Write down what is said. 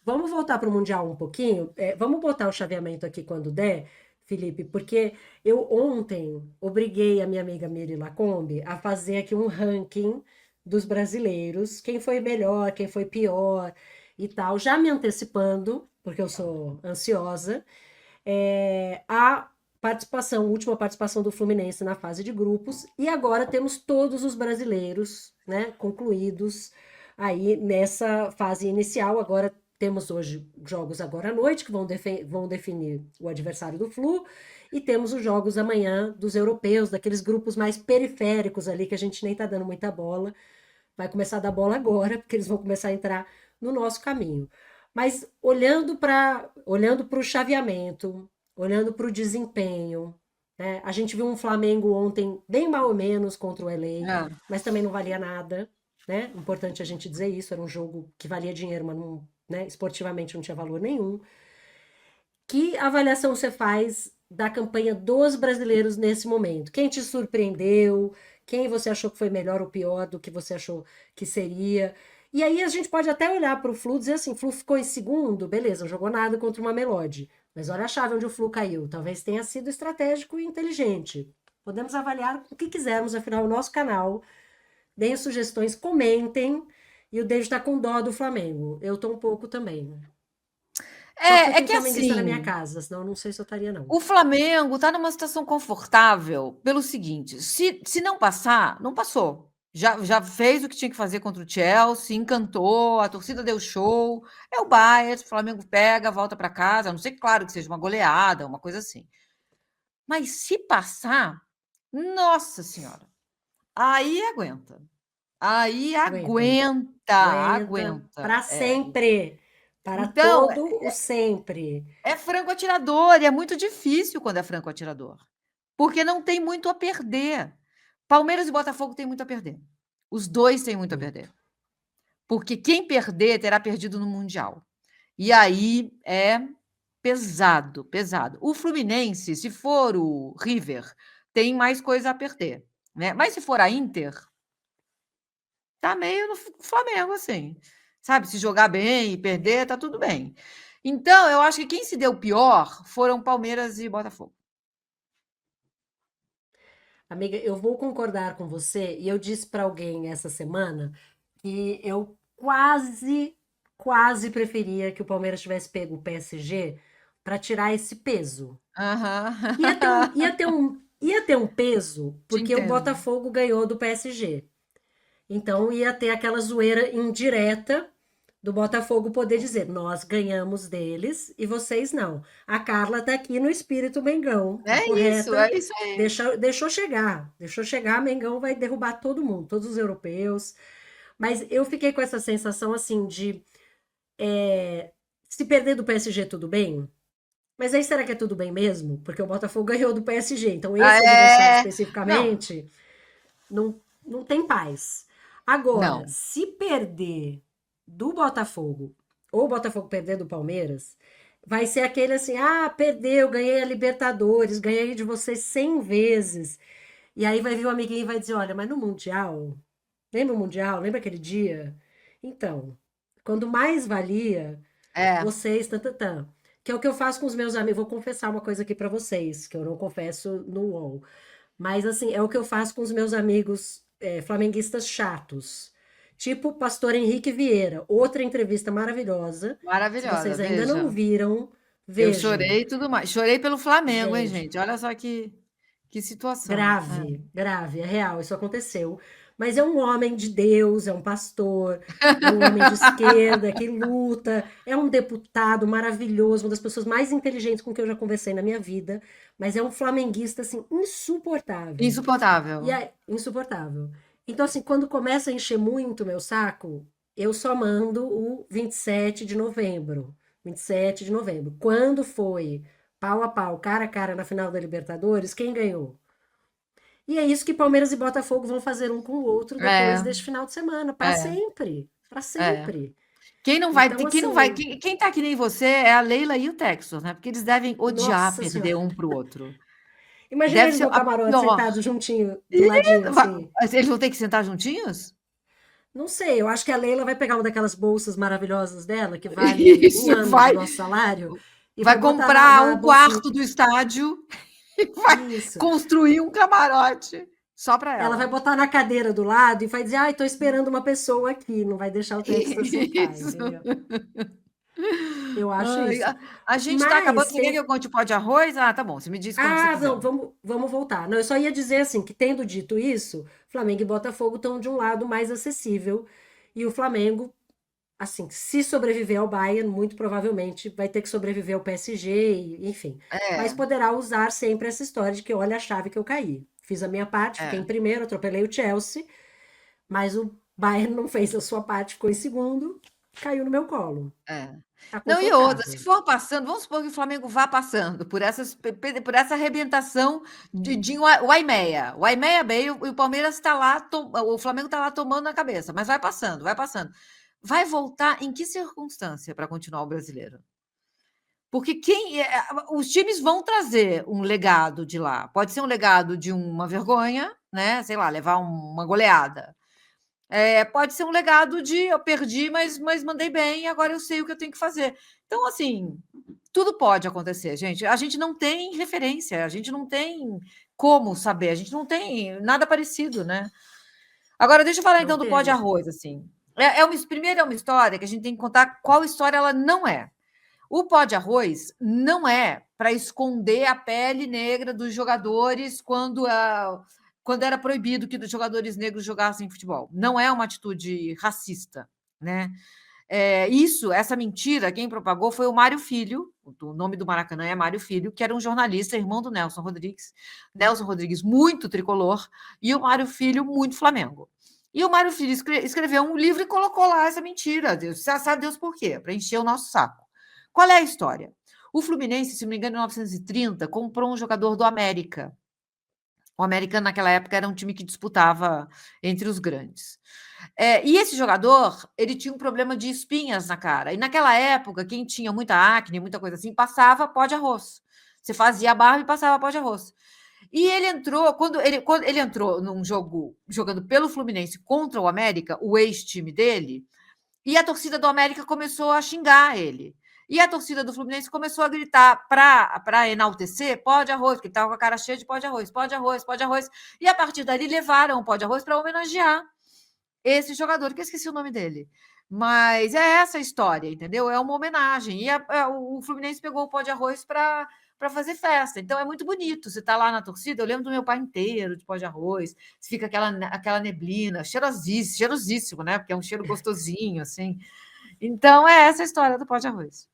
vamos voltar para o Mundial um pouquinho? Vamos botar o chaveamento aqui quando der, Felipe, porque eu ontem obriguei a minha amiga Miri Lacombe a fazer aqui um ranking dos brasileiros, quem foi melhor, quem foi pior e tal, já me antecipando, porque eu sou ansiosa, a última participação do Fluminense na fase de grupos, e agora temos todos os brasileiros, né, concluídos aí nessa fase inicial. Agora temos hoje jogos agora à noite, que vão definir o adversário do Flu, e temos os jogos amanhã dos europeus, daqueles grupos mais periféricos ali, que a gente nem tá dando muita bola. Vai começar a dar bola agora, porque eles vão começar a entrar no nosso caminho. Mas olhando para o chaveamento, olhando para o desempenho, né? A gente viu um Flamengo ontem bem mal ou menos contra o LA, É. mas também não valia nada, né? Importante a gente dizer isso, era um jogo que valia dinheiro, mas não, né, esportivamente não tinha valor nenhum. Que avaliação você faz da campanha dos brasileiros nesse momento? Quem te surpreendeu? Quem você achou que foi melhor ou pior do que você achou que seria? E aí a gente pode até olhar para o Flu e dizer assim, Flu ficou em segundo, beleza, não jogou nada contra uma Mamelodi. Mas olha a chave onde o Flu caiu. Talvez tenha sido estratégico e inteligente. Podemos avaliar o que quisermos, afinal, o nosso canal. Deem sugestões, comentem. E o David está com dó do Flamengo. Eu tô um pouco também. Só porque É tem que flamenguista na minha assim, casa, senão eu não sei se eu estaria, não. o Flamengo está numa situação confortável pelo seguinte: se não passar, não passou. Já fez o que tinha que fazer contra o Chelsea, encantou, a torcida deu show. É o Bayern, o Flamengo pega, volta para casa, a não ser, claro, que seja uma goleada, uma coisa assim. Mas se passar, nossa senhora, aí aguenta. Aí Aguenta. aguenta, Aguenta aguenta. para sempre. Para Então, todo o sempre. é franco atirador, e é muito difícil quando é franco atirador, porque não tem muito a perder. Palmeiras e Botafogo têm muito a perder. Os 2 têm muito a Muito. perder, porque quem perder terá perdido no mundial. E aí é pesado, pesado. O Fluminense, se for o River, tem mais coisa a perder, né, mas se for a Inter, tá meio no Flamengo, assim, sabe, se jogar bem e perder, tá tudo bem. Então, eu acho que quem se deu pior foram Palmeiras e Botafogo. Amiga, eu vou concordar com você. E eu disse para alguém essa semana que eu quase, quase preferia que o Palmeiras tivesse pego o PSG para tirar esse peso. Ia ter um, Aham. ia ter um, ia ter um peso Te porque o entendo. Botafogo ganhou do PSG. Então ia ter aquela zoeira indireta do Botafogo poder dizer: nós ganhamos deles e vocês não. A Carla tá aqui no espírito Mengão, a É correta, isso aí. deixou chegar, Mengão vai derrubar todo mundo, todos os europeus. Mas eu fiquei com essa sensação assim de se perder do PSG tudo bem. Mas aí será que é tudo bem mesmo? Porque o Botafogo ganhou do PSG, então Ah, esse adversário é. Não, especificamente não tem paz. Agora, não. se perder do Botafogo, ou o Botafogo perder do Palmeiras, vai ser aquele assim: ah, perdeu, ganhei a Libertadores, ganhei de vocês 100 vezes. E aí vai vir um amiguinho e vai dizer: olha, mas no Mundial, lembra o Mundial? Lembra aquele dia? Então, quando mais valia, É. vocês, tantantã. Que é o que eu faço com os meus amigos. Vou confessar uma coisa aqui pra vocês, que eu não confesso no UOL. Mas, assim, é o que eu faço com os meus amigos flamenguistas chatos. Tipo o Pastor Henrique Vieira. Outra entrevista maravilhosa. Se Maravilhosa, vocês ainda não veja. viram, Eu vejam. chorei e tudo mais. Chorei pelo Flamengo, hein, Gente, gente. Olha só que situação. grave, grave, é real, isso aconteceu. Mas é um homem de Deus, é um pastor, é um homem de esquerda que luta, é um deputado maravilhoso, uma das pessoas mais inteligentes com que eu já conversei na minha vida, mas é um flamenguista assim insuportável. E Insuportável. é insuportável. Então, assim, quando começa a encher muito o meu saco, eu só mando o 27 de novembro. 27 de novembro. Quando foi pau a pau, cara a cara na final da Libertadores, quem ganhou? E é isso que Palmeiras e Botafogo vão fazer um com o outro depois É, deste final de semana, para é, sempre, para é. sempre. Quem Então, não vai, assim, quem tá que nem você é a Leila e o Texas, né? Porque eles devem odiar nossa perder senhora. um pro outro. Imagina Deve eles ser no a camarote pior. sentados juntinho, do Ih, ladinho, assim. Eles vão ter que sentar juntinhos? Não sei, eu acho que a Leila vai pegar uma daquelas bolsas maravilhosas dela, que vale um Isso, ano do nosso salário, e vai vai botar comprar na um bolsinha. quarto do estádio e vai Isso. construir um camarote só para Ela vai ela. botar na cadeira do lado e vai dizer, ai, tô esperando uma pessoa aqui, não vai deixar o texto secar, Isso. entendeu? Eu acho Ai, isso. a gente está acabando. Mas Você quer que tem. eu conte o pó de arroz? Ah, tá bom. Você me diz quando você Ah, quiser. não, vamos voltar. Não, eu só ia dizer assim, que tendo dito isso, Flamengo e Botafogo estão de um lado mais acessível, e o Flamengo, assim, se sobreviver ao Bayern, muito provavelmente vai ter que sobreviver ao PSG, enfim. Mas É, poderá usar sempre essa história de que olha a chave que eu caí. Fiz a minha parte, fiquei em é, primeiro, atropelei o Chelsea, mas o Bayern não fez a sua parte, ficou em segundo, caiu no meu colo. é. Tá Não, e outra, se confortável. for passando, vamos supor que o Flamengo vá passando por essa arrebentação de Uaimeia. O Uaimeia veio e o Palmeiras está lá, o Flamengo está lá tomando na cabeça, mas vai passando, vai passando. Vai voltar em que circunstância para continuar o brasileiro? Porque os times vão trazer um legado de lá. Pode ser um legado de uma vergonha, né? Sei lá, levar uma goleada. Pode ser um legado de eu perdi, mas mandei bem, agora eu sei o que eu tenho que fazer. Então, assim, tudo pode acontecer, gente. A gente não tem referência, a gente não tem como saber, a gente não tem nada parecido, né? Agora, deixa eu falar Não então do pó de temos. arroz, assim. Primeiro é uma história que a gente tem que contar qual história ela não é. O pó de arroz não é para esconder a pele negra dos jogadores quando era proibido que os jogadores negros jogassem futebol. Não é uma atitude racista, né? Essa mentira, quem propagou foi o Mário Filho, o nome do Maracanã é Mário Filho, que era um jornalista, irmão do Nelson Rodrigues. Nelson Rodrigues, muito tricolor, e o Mário Filho, muito Flamengo. E o Mário Filho escreveu um livro e colocou lá essa mentira. Deus, sabe Deus por quê? Para encher o nosso saco. Qual é a história? O Fluminense, se não me engano, em 1930, comprou um jogador do América. O América, naquela época, era um time que disputava entre os grandes. E esse jogador, ele tinha um problema de espinhas na cara. E naquela época, quem tinha muita acne, muita coisa assim, passava pó de arroz. Você fazia a barba e passava pó de arroz. E ele entrou, quando ele entrou num jogo jogando pelo Fluminense contra o América, o ex-time dele, e a torcida do América começou a xingar ele. E a torcida do Fluminense começou a gritar para enaltecer pó de arroz, porque ele estava com a cara cheia de pó de arroz, pó de arroz, pó de arroz. E a partir dali levaram o pó de arroz para homenagear esse jogador, que eu esqueci o nome dele. Mas é essa a história, entendeu? É uma homenagem. E o Fluminense pegou o pó de arroz para fazer festa. Então é muito bonito. Você está lá na torcida, eu lembro do meu pai inteiro de pó de arroz, fica aquela neblina, cheirosíssimo, cheirosíssimo, né? Porque é um cheiro gostosinho, assim. Então é essa a história do pó de arroz.